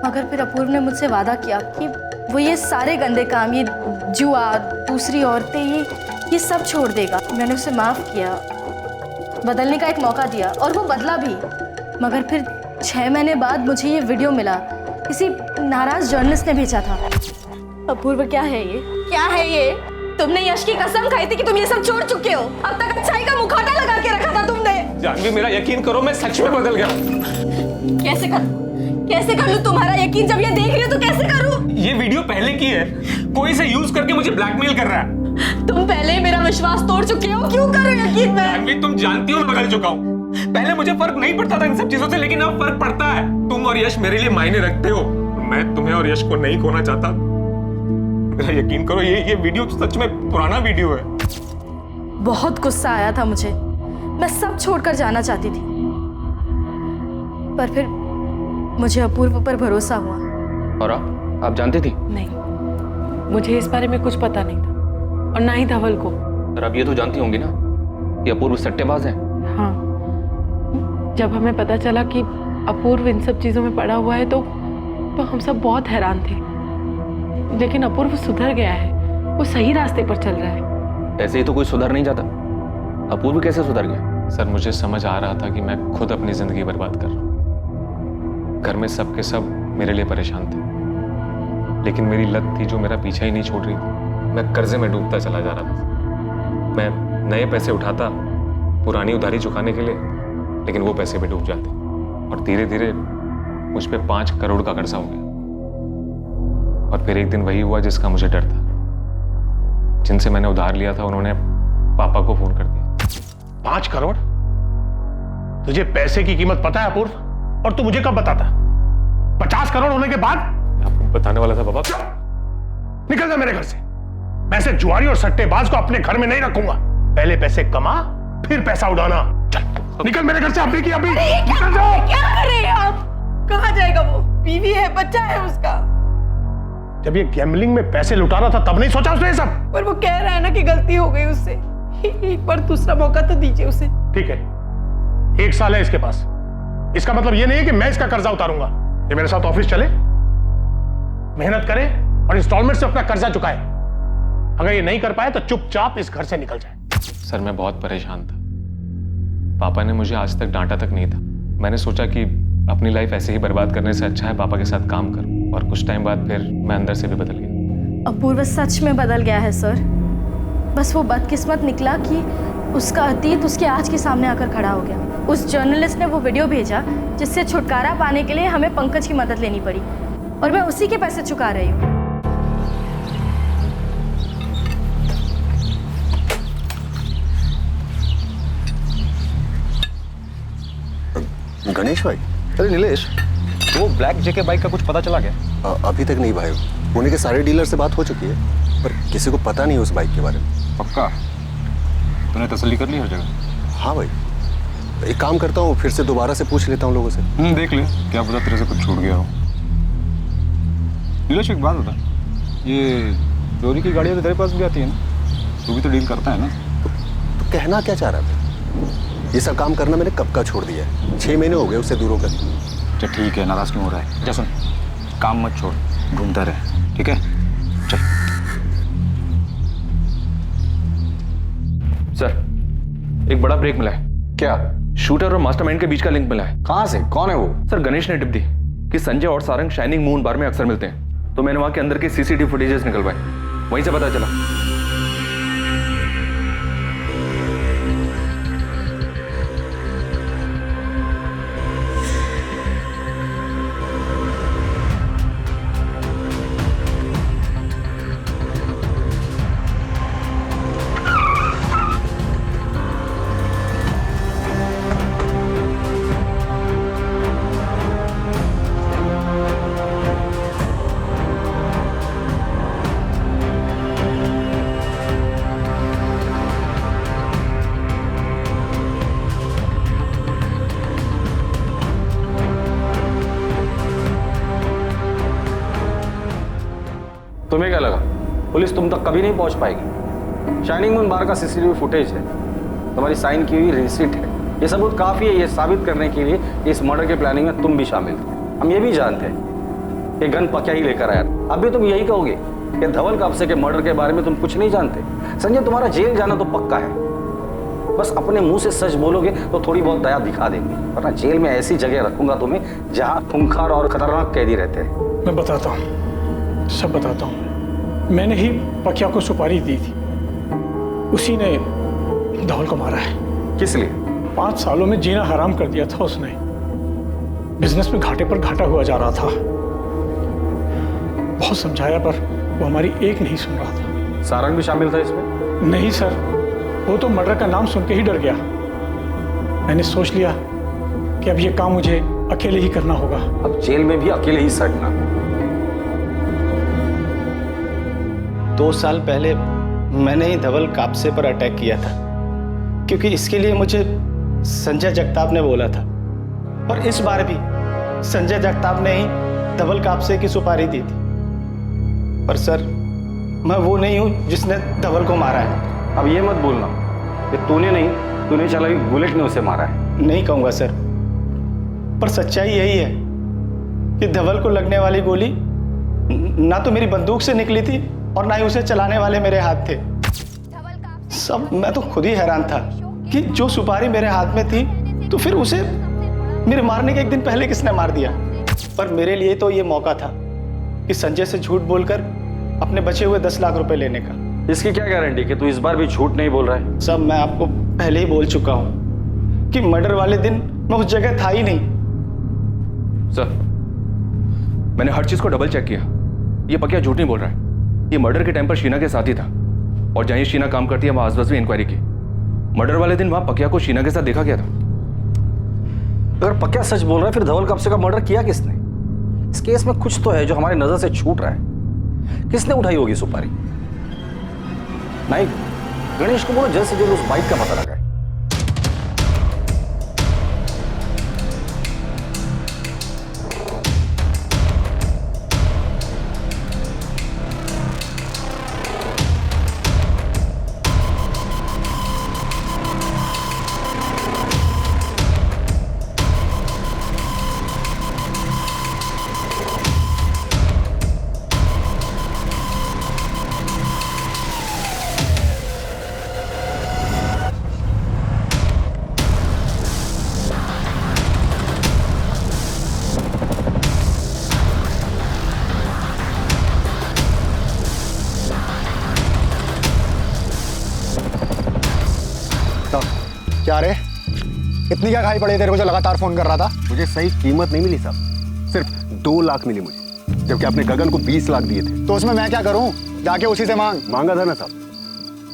मगर फिर अपूर्व ने मुझसे वादा किया कि वो ये सारे गंदे काम, ये जुआ, दूसरी औरतें, ये सब छोड़ देगा। मैंने उसे माफ़ किया, बदलने का एक मौका दिया और वो बदला भी। मगर फिर 6 महीने बाद मुझे ये वीडियो मिला, किसी नाराज जर्नलिस्ट ने भेजा था। अपूर्व क्या है ये, क्या है ये? तुमने यश की कसम खाई थी कि तुम ये सब छोड़ चुके हो। अब तक अच्छाई का मुखौटा लगा के रखा था तुमने।
जानवी, मेरा यकीन करो, मैं सच में बदल गया।
कैसे कर लूं तुम्हारा यकीन? जब ये देख रही हो तो कैसे करूं?
ये वीडियो पहले की है, कोई इसे यूज करके मुझे ब्लैकमेल कर रहा है।
तुम पहले ही मेरा विश्वास तोड़ चुके हो, क्यों करो यकीन मैं?
जानवी, तुम जानती हो मैं बदल चुका हूँ। पहले मुझे फर्क नहीं पड़ता था इन सब चीजों से, लेकिन अब फर्क पड़ता है। तुम और यश मेरे लिए मायने रखते हो। मैं तुम्हें और यश को नहीं खोना चाहता। मेरा यकीन करो, ये वीडियो सच में पुराना वीडियो है।
बहुत गुस्सा आया था मुझे, मैं सब छोड़कर जाना चाहती थी, पर फिर मुझे अपूर्व पर भरोसा हुआ।
और आप जानती थी?
नहीं, मुझे इस बारे में कुछ पता नहीं था, और ना ही धवल को।
पर अब ये तो जानती होंगी ना कि अपूर्व सट्टेबाज है।
हाँ, जब हमें पता चला कि अपूर्व इन सब चीजों में पड़ा हुआ है तो हम सब बहुत हैरान थे। लेकिन अपूर्व सुधर गया है, वो सही रास्ते पर चल रहा है।
ऐसे ही तो कोई सुधर नहीं जाता। अपूर्व कैसे सुधर गया?
सर, मुझे समझ आ रहा था कि मैं खुद अपनी जिंदगी बर्बाद कर रहा हूँ। घर में सब के सब मेरे लिए परेशान थे, लेकिन मेरी लत थी जो मेरा पीछा ही नहीं छोड़ रही थी। मैं कर्जे में डूबता चला जा रहा था। मैं नए पैसे उठाता पुरानी उधारी चुकाने के लिए, लेकिन वो पैसे भी डूब जाते और धीरे धीरे मुझ पे 5 करोड़ का कर्जा हो गया। और फिर एक दिन वही हुआ जिसका मुझे डर था। जिनसे मैंने उधार लिया था उन्होंने पापा को फोन कर दिया।
5 करोड़? तुझे पैसे की कीमत पता है अपूर्व? और तू मुझे कब बताता? 50 करोड़ होने के बाद?
आपको बताने वाला था पापा।
निकल जा मेरे घर से। मैं ऐसे जुआरी और सट्टेबाज को अपने घर में नहीं रखूंगा। पहले पैसे कमा, फिर पैसा उड़ाना। चल निकल मेरे घर से अभी की अभी। निकल जाओ।
क्या कर रहे हैं आप? कहाँ जाएगा वो? बीवी है, बच्चा है उसका।
जब ये गैम्बलिंग में पैसे लुटा रहा था तब नहीं सोचा उसने ये सब?
पर वो कह रहा है ना कि गलती हो गई उससे। एक बार दूसरा मौका तो दीजिए उसे।
ठीक है, 1 साल है इसके पास। इसका मतलब ये नहीं है कि मैं इसका कर्जा उतारूंगा। ये मेरे साथ ऑफिस चले, मेहनत करे और इंस्टॉलमेंट से अपना कर्जा चुकाए। अगर ये नहीं कर पाए तो चुपचाप इस घर से निकल जाए।
सर, मैं बहुत परेशान था। पापा ने मुझे आज तक डांटा तक नहीं था। मैंने सोचा कि अपनी लाइफ ऐसे ही बर्बाद करने से अच्छा है पापा के साथ काम करूं, और कुछ टाइम बाद फिर मैं अंदर से भी बदल गया।
अपूर्व सच में बदल गया है सर। बस वो बदकिस्मत निकला कि उसका अतीत उसके आज के सामने आकर खड़ा हो गया। उस जर्नलिस्ट ने वो वीडियो भेजा जिससे छुटकारा पाने के लिए हमें पंकज की मदद लेनी पड़ी, और मैं उसी के पैसे चुका रही हूँ।
गणेश भाई?
अरे नीलेश, वो ब्लैक जेके बाइक का कुछ पता चला क्या?
अभी तक नहीं भाई। पुणे के सारे डीलर से बात हो चुकी है, पर किसी को पता नहीं उस बाइक के बारे में।
पक्का? तूने तसल्ली कर ली हर जगह?
हाँ भाई, एक काम करता हूँ, फिर से दोबारा से पूछ लेता हूँ लोगों से।
देख ले, क्या पता तेरे से कुछ छूट गया हो। नीलेश, एक बात बता, ये चोरी की गाड़ियाँ तो तेरे पास भी आती है ना? तू भी तो डील करता है ना?
तो कहना क्या चाह रहा था? ये सब काम करना मैंने कब का छोड़ दिया है। 6 महीने हो गए उससे दूर होकर।
चल ठीक है, नाराज क्यों हो रहा है? जा सुन, काम मत छोड़, ढूंढता रहे, ठीक है? चल।
सर, एक बड़ा ब्रेक मिला है।
क्या?
शूटर और मास्टरमाइंड के बीच का लिंक मिला है।
कहाँ से? कौन है वो?
सर, गणेश ने टिप दी कि संजय और सारंग शाइनिंग मून बार में अक्सर मिलते हैं, तो मैंने वहां के अंदर के सीसीटीवी फुटेजेस निकलवाए, वहीं से पता चला।
तुम्हें क्या लगा पुलिस तुम तक कभी नहीं पहुंच पाएगी? शाइनिंग मून बार का सीसीटीवी फुटेज है, तुम्हारी साइन की हुई रिसिट है, ये सबूत काफी है ये साबित करने के लिए इस मर्डर के प्लानिंग में तुम भी शामिल थे। हम ये भी जानते हैं कि गन पक्या ही लेकर आया। अब भी तुम यही कहोगे कि धवल कापसे के मर्डर के बारे में तुम कुछ नहीं जानते? संजय, तुम्हारा जेल जाना तो पक्का है, बस अपने मुंह से सच बोलोगे तो थोड़ी बहुत दया दिखा देंगे, वरना जेल में ऐसी जगह रखूंगा तुम्हें जहां खूंखार और खतरनाक कैदी रहते हैं।
मैं बताता हूँ, सब बताता हूँ। मैंने ही पकिया को सुपारी दी थी, उसी ने धवल को मारा है।
किस लिए?
5 सालों में जीना हराम कर दिया था उसने। बिजनेस में घाटे पर घाटा हुआ जा रहा था। बहुत समझाया पर वो हमारी एक नहीं सुन रहा था।
सारंग भी शामिल था इसमें?
नहीं सर, वो तो मर्डर का नाम सुन के ही डर गया। मैंने सोच लिया कि अब ये काम मुझे अकेले ही करना होगा।
अब जेल में भी अकेले ही सड़ना।
2 साल पहले मैंने ही धवल कापसे पर अटैक किया था, क्योंकि इसके लिए मुझे संजय जगताप ने बोला था। और इस बार भी संजय जगताप ने ही धवल कापसे की सुपारी दी थी। पर सर, मैं वो नहीं हूं जिसने धवल को मारा है।
अब ये मत बोलना कि तूने नहीं, तूने चलाई बुलेट ने उसे मारा है।
नहीं कहूंगा सर, पर सच्चाई यही है कि धवल को लगने वाली गोली ना तो मेरी बंदूक से निकली थी और ना ही उसे चलाने वाले मेरे हाथ थे। सब मैं तो खुद ही हैरान था कि जो सुपारी मेरे हाथ में थी तो फिर उसे मेरे मारने के 1 दिन पहले किसने मार दिया। पर मेरे लिए तो ये मौका था कि संजय से झूठ बोलकर अपने बचे हुए 10 लाख रुपए लेने का।
इसकी क्या गारंटी कि तू इस बार भी झूठ नहीं बोल रहा है?
सब मैं आपको पहले ही बोल चुका हूं कि मर्डर वाले दिन मैं उस जगह था ही नहीं।
सर, मैंने हर चीज को डबल चेक किया। ये पक्या झूठ नहीं बोल रहा है। ये मर्डर के टाइम पर शीना के साथ ही था, और जहां शीना काम करती है वहां आसपास भी इंक्वायरी की। मर्डर वाले दिन वहां पक्या को शीना के साथ देखा गया था।
अगर पक्या सच बोल रहा है, फिर धवल कापसे का मर्डर किया किसने? इस केस में कुछ तो है जो हमारी नजर से छूट रहा है। किसने उठाई होगी सुपारी? नहीं, गणेश को बोलो जल्द से जल्द उस बाइक का पता लगाए।
क्या रे, इतनी क्या खाई पड़ी तेरे को जो लगातार फोन कर रहा था?
मुझे सही कीमत नहीं मिली साहब, सिर्फ 2 लाख मिली मुझे, जबकि आपने गगन को 20 लाख दिए थे।
तो उसमें मैं क्या करूं? जाके उसी से
मांगा था ना साहब,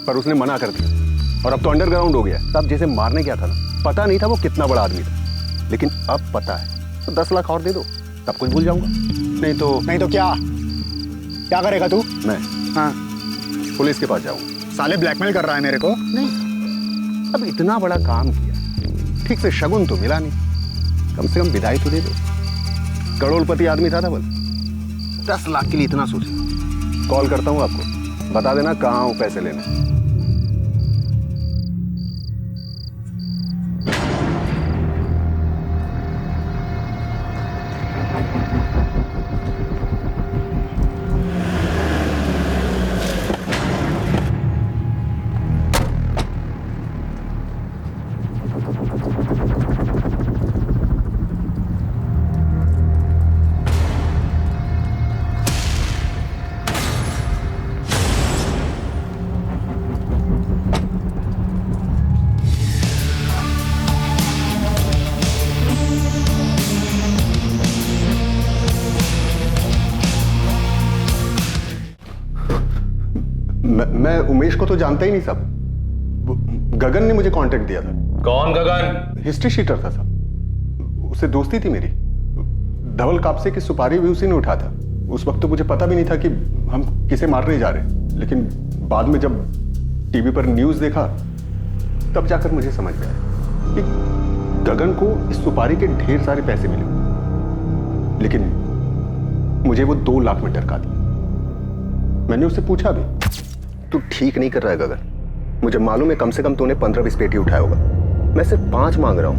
पर उसने मना कर दिया। और अब तो अंडरग्राउंड हो गया साहब। जैसे मारने गया था ना, पता नहीं था वो कितना बड़ा आदमी था, लेकिन अब पता है। तो 10 लाख और दे दो, तब कुछ भूल जाऊंगा। नहीं तो
क्या करेगा तू?
मैं
हाँ,
पुलिस के पास जाऊंगा।
साले ब्लैकमेल कर रहा है मेरे को।
नहीं, अब इतना बड़ा काम किया, ठीक से शगुन तो मिला नहीं, कम से कम विदाई तो दे दो। करोड़पति आदमी था धवल, 10 लाख के लिए इतना सोचे। कॉल करता हूं आपको, बता देना कहाँ हूं पैसे लेने। मैं उमेश को तो जानता ही नहीं साहब। गगन ने मुझे कांटेक्ट दिया था।
कौन गगन?
हिस्ट्री शीटर था साहब, उससे दोस्ती थी मेरी। धवल कापसे की सुपारी भी उसी ने उठा था। उस वक्त तो मुझे पता भी नहीं था कि हम किसे मारने जा रहे हैं, लेकिन बाद में जब टीवी पर न्यूज देखा तब जाकर मुझे समझ में आया कि गगन को इस सुपारी के ढेर सारे पैसे मिले, लेकिन मुझे वो 2 लाख में टरका दिया। मैंने उससे पूछा भी, तू ठीक नहीं कर रहा है गगन। मुझे मालूम है कम से कम तूने 15-20 पेटी उठाया होगा। मैं सिर्फ 5 मांग रहा हूँ।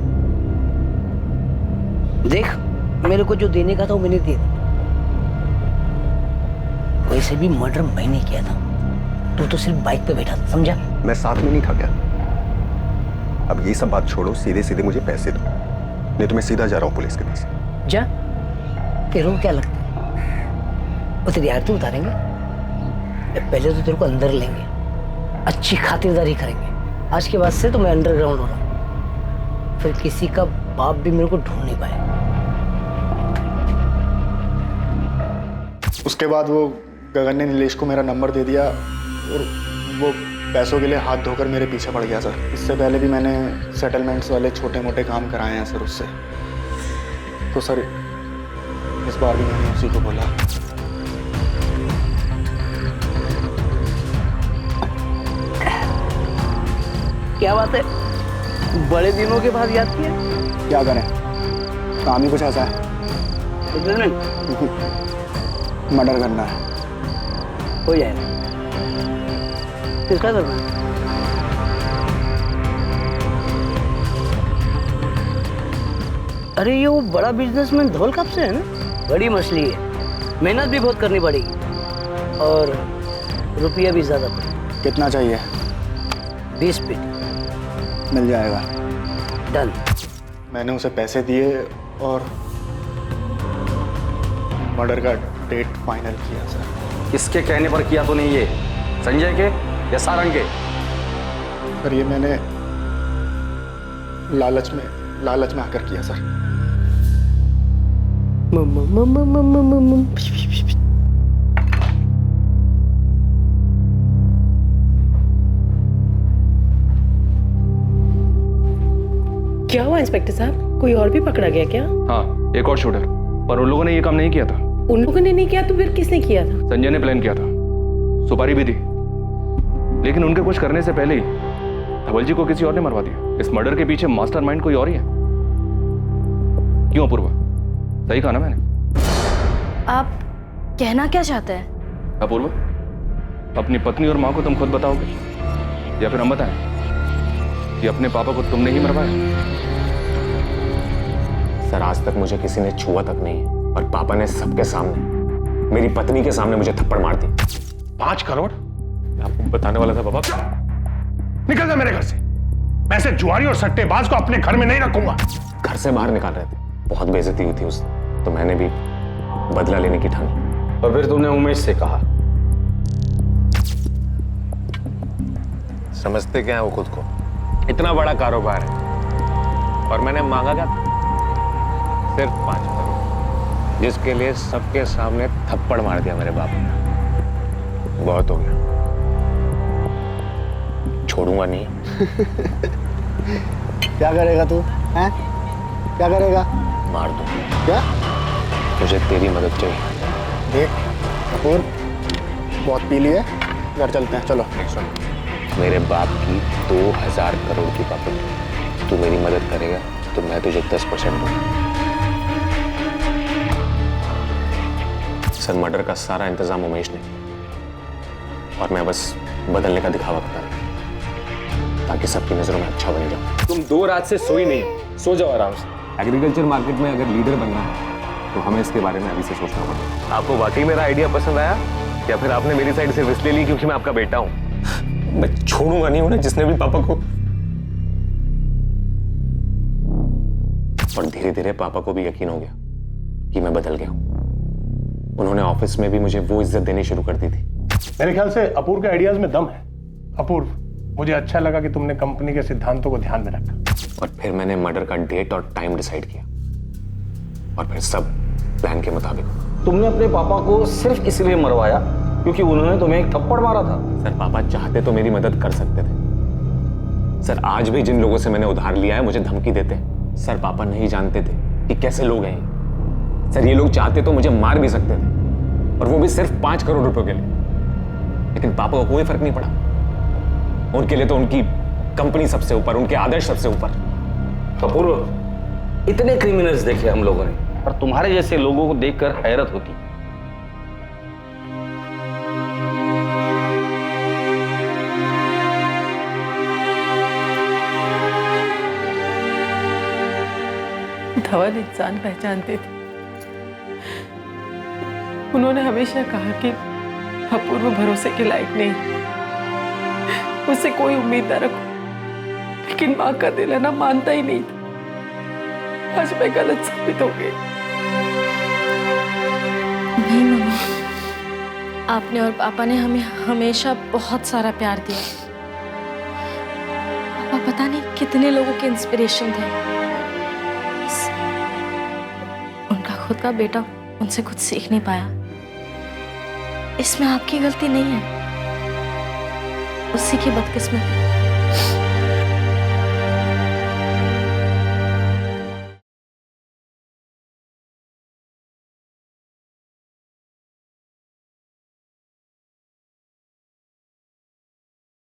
देख, मेरे को जो देने का था वो मैंने दे दिया। वैसे भी मर्डर मैंने किया था, तू तो सिर्फ बाइक पे बैठा था, समझा?
मैं साथ में नहीं था क्या? अब ये सब बात छोड़ो, सीधे सीधे मुझे पैसे दो, नहीं तो मैं सीधा जा रहा हूँ पुलिस के पास।
जा, तेरे को क्या लगता है वो तेरी आरती उतारेंगे? पहले तो तेरे को अंदर लेंगे, अच्छी खातिरदारी करेंगे। आज के बाद से तो मैं अंडरग्राउंड हो रहा हूँ, फिर किसी का बाप भी मेरे को ढूंढ नहीं पाए।
उसके बाद वो गगन ने नीलेश को मेरा नंबर दे दिया और वो पैसों के लिए हाथ धोकर मेरे पीछे पड़ गया सर। इससे पहले भी मैंने सेटलमेंट्स वाले छोटे मोटे काम कराए हैं सर उससे। तो सर इस बार भी मैंने उसी को बोला।
क्या बात है, बड़े दिनों के बाद याद किया?
क्या करें, काम ही कुछ ऐसा है। मर्डर करना है।
हो जाएगा। किसका करना है? अरे ये वो बड़ा बिजनेसमैन धवल कब से है ना, बड़ी मछली है, मेहनत भी बहुत करनी पड़ेगी और रुपया भी ज्यादा पड़ेगा।
कितना चाहिए?
20 पेटी
मिल जाएगा।
डन।
मैंने उसे पैसे दिए और मर्डर का डेट फाइनल किया सर।
किसके कहने पर किया तूने ये? संजय के या सारंग के?
सर ये मैंने लालच में आकर किया सर।
क्या हुआ इंस्पेक्टर साहब, कोई और भी पकड़ा गया क्या?
हाँ, एक और शूटर, पर उन लोगों ने ये काम नहीं किया था।
उन लोगों ने नहीं किया तो फिर किसने किया था?
संजय ने प्लान किया था, सुपारी भी दी, लेकिन उनके कुछ करने से पहले ही धवल जी को किसी और ने मरवा दिया। इस मर्डर के पीछे मास्टरमाइंड कोई और ही है। क्यों अपूर्वा, सही कहा ना मैंने?
आप कहना क्या चाहते हैं?
अपूर्वा, अपनी पत्नी और माँ को तुम खुद बताओगे या फिर हम बताएं कि अपने पापा को तुमने ही मरवाया?
सर आज तक मुझे किसी ने छुआ तक नहीं, और पापा ने सबके सामने, मेरी पत्नी के सामने मुझे थप्पड़ मार दी।
5 करोड़?
मैं आपको बताने वाला था पापा।
निकल जा मेरे घर से। मैं ऐसे जुआरी और सट्टेबाज को अपने घर में नहीं रखूंगा।
घर से बाहर निकाल रहे थे, बहुत बेइज्जती हुई थी उस, तो मैंने भी बदला लेने की ठानी।
और फिर तुमने उमेश से कहा?
समझते क्या है वो खुद को, इतना बड़ा कारोबार है और मैंने मांगा क्या? सिर्फ 5 करोड़, जिसके लिए सबके सामने थप्पड़ मार दिया मेरे बाप ने। बहुत हो गया, छोड़ूंगा नहीं।
क्या करेगा तू? हैं? क्या करेगा?
मार दूं।
क्या?
मुझे तेरी मदद चाहिए।
देख कपूर, बहुत पी लिए, घर चलते हैं, चलो।
मेरे बाप की 2000 करोड़ की प्रॉपर्टी, तू मेरी मदद करेगा तो मैं तुझे 10% दूंगा। सर मर्डर का सारा इंतजाम उमेश ने, और मैं बस बदलने का दिखावा करता रहा ताकि सबकी नजरों में अच्छा बन जाऊं। तुम 2 रात से सोई नहीं, सो जाओ आराम से। एग्रीकल्चर मार्केट में अगर लीडर बनना है तो हमें इसके बारे में अभी से सोचना पड़ेगा। आपको वाकई मेरा आइडिया पसंद आया या फिर आपने मेरी साइड से रिस्क ले ली क्योंकि मैं आपका बेटा हूं? मैं छोड़ूंगा नहीं उन्हें जिसने भी पापा को, और धीरे धीरे पापा को भी यकीन हो गया कि मैं बदल गया हूं। उन्होंने ऑफिस में भी मुझे वो इज्जत देनी शुरू कर दी थी।
मेरे ख्याल से अपूर्व के आइडियाज में दम है। अपूर्व, मुझे अच्छा लगा कि तुमने कंपनी के सिद्धांतों को ध्यान में रखा।
और फिर मैंने मर्डर का डेट और टाइम डिसाइड किया, और फिर सब प्लान के मुताबिक।
तुमने अपने पापा को सिर्फ इसलिए मरवाया क्योंकि उन्होंने तुम्हें एक थप्पड़ मारा था?
सर पापा चाहते तो मेरी मदद कर सकते थे। सर आज भी जिन लोगों से मैंने उधार लिया है मुझे धमकी देते हैं। सर पापा नहीं जानते थे कि कैसे लोग हैं। सर ये लोग चाहते तो मुझे मार भी सकते थे, और वो भी सिर्फ 5 करोड़ रुपए के लिए, लेकिन पापा को कोई फर्क नहीं पड़ा। उनके लिए तो उनकी कंपनी सबसे ऊपर, उनके आदर्श सबसे ऊपर।
अपूर्व, इतने क्रिमिनल्स देखे हम लोगों ने, पर तुम्हारे जैसे लोगों को देखकर हैरत होती।
धवल इंसान पहचानते थे। उन्होंने हमेशा कहा कि अपूर्व भरोसे के लायक नहीं, उससे कोई उम्मीद न रखो, लेकिन माँ का दिल है ना, मानता ही नहीं था। आज मैं गलत साबित हो गई।
नहीं मम्मी, आपने और पापा ने हमें हमेशा बहुत सारा प्यार दिया। पापा पता नहीं कितने लोगों के इंस्पिरेशन थे। उनका खुद का बेटा उनसे कुछ सीख नहीं पाया, इसमें आपकी गलती नहीं है, उसी की बदकिस्मती।